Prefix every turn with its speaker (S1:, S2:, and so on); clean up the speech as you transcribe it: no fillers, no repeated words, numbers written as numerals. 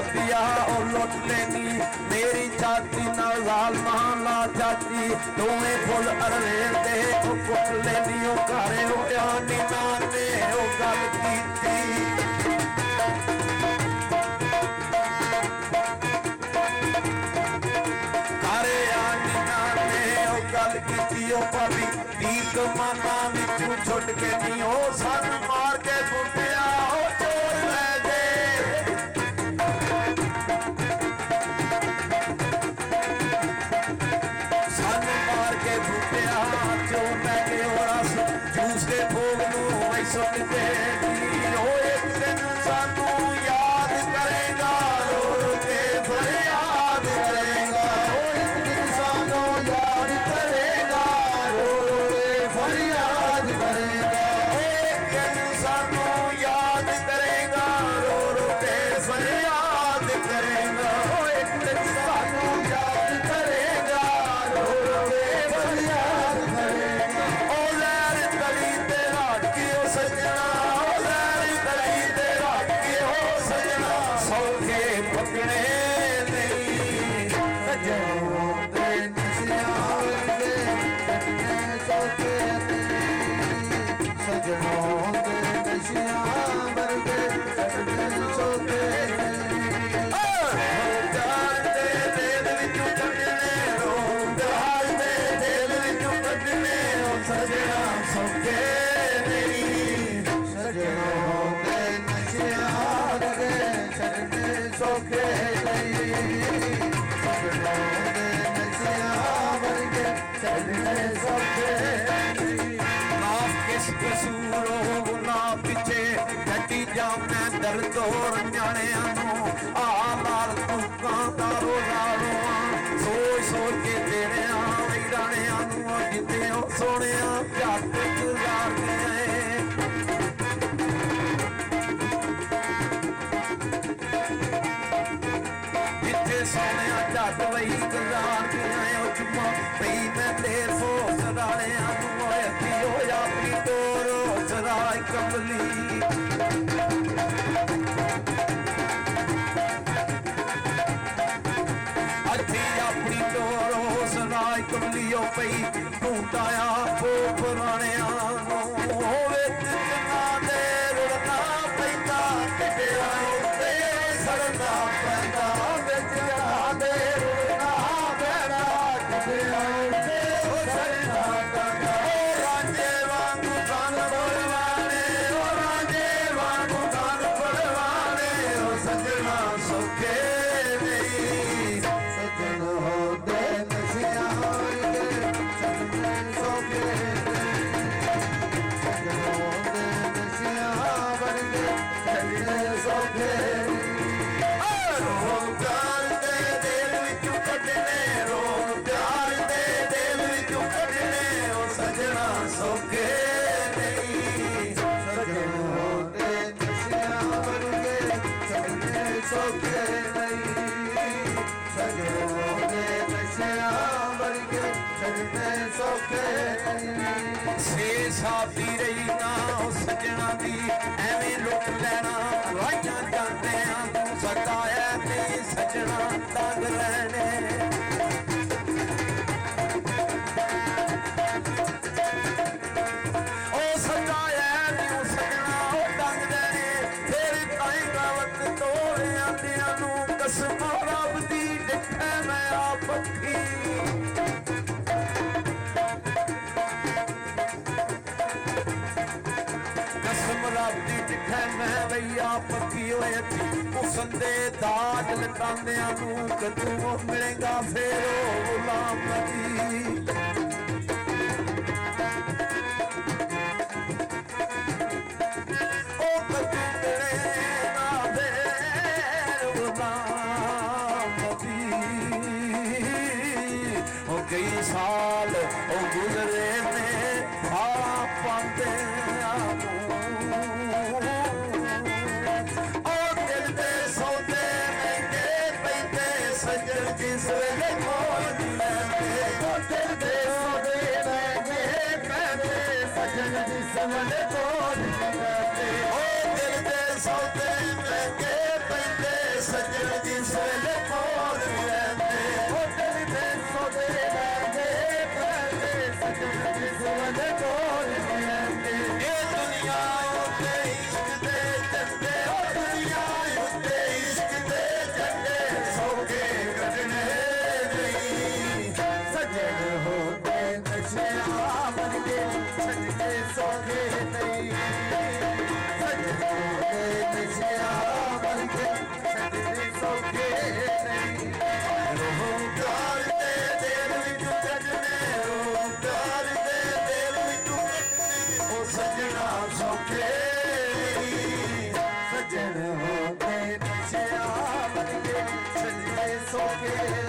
S1: पिया और लुट लेनी मेरी चाची नाल जालमा ला चाची दोवें फुल अरले दे ओ कुट लेनी ओ घरे होया नीना ने ओ गल कीती गल की भाभी दीक माना विचू छुट के नहीं हो सन मार के बुटिया हो चोर लै दे सन मार के बुटिया चोर लै गए और अस जूस के भोग नूं वही सुट दे ओ एक दिन सानू याद करेगा रो के फरियाद करेगा ओ एक दिन सानू याद करेगा रो के फरियाद करेगा एक दिन सानू याद करेगा रो के फरियाद करेगा एक दिन सानू याद करेगा रो के फरियाद करेगा ओ लहर तली ते राखी ओ सजना ओ लहर तली ते राखी ओ सजना सौखे पकड़े नहीं सजनों दे नशियां दे सौखे सजनों दे नशियां वर्गे सौखे सजना सौखे नहीं सजनों दे नशियां वर्गे सौखे नहीं सजनों दे नशियां वर्गे सौखे माफ किस कसूर हो गुनाह पिछे घटी जाने दर्द और जानिया आ लाल तुकां दा रोज़ा रोआ सोच सोच के तेरे वीराणिया जिते सोने झट गुजार गए जिते सोने झट वही गुजार गए चुम्मा पई मैं देर सो सदालिया अखी होया अपनी तोरो सराय कमली अपनी डोरो सराय कमलियो पई ढूंढाया वो पुराने होवे जितना दे रुड़ना पैदा किटिया ते सड़ना पैदा जितना दे रुड़ना पैदा किटिया ते सड़ना पैदा रांझे वांगू कान पड़वाने ओ रांझे वांगू कान पड़वाने ओ सजना सौखे नहीं सजनों दे नशियां वर्गे सौखे सजनों दे नशियां वर्गे सौखे रोग प्यार दे दिल विचों कढने रोग प्यार दे दिल विचों कढने ओ सजना सौखे नहीं सजनों दे नशियां वर्गे सौखे नहीं सजनों दे नशियां वर्गे सौखे से साथी रही ना सजना दी एवें लुट लेना राइया जाते तू सताया नहीं सजना तंग रहने ओ सताया नहीं सजना ओ तंग रहने तेरी ताई गावत तोड़े आंदियां नू कसम रब दी डिठे मैं आप अखी कसम रब दी डिठे मैं भैया पक्की होए अखी उसंदे दाज लटांदियां नू कदों मिलेगा फिर ओ गुलाम नबी ओ कदों मिलेगा फिर गुलाम नबी ओ कई साल ओ गुजरे ने पांदे ओ दिल दे सौदे महंगे पैंदे सजन जिस वेले मोल लैंदे ओ दिल दे सौदे महंगे पैंदे सजन जिस वेले मोल लैंदे ओ दिल दे सौदे महंगे पैंदे सजन ਸੱਜਣ ਹੋ ਕੇ ਨਸ਼ਿਆਂ ਵਰਗੇ ਚੱਲੇ ਸੋਕੇ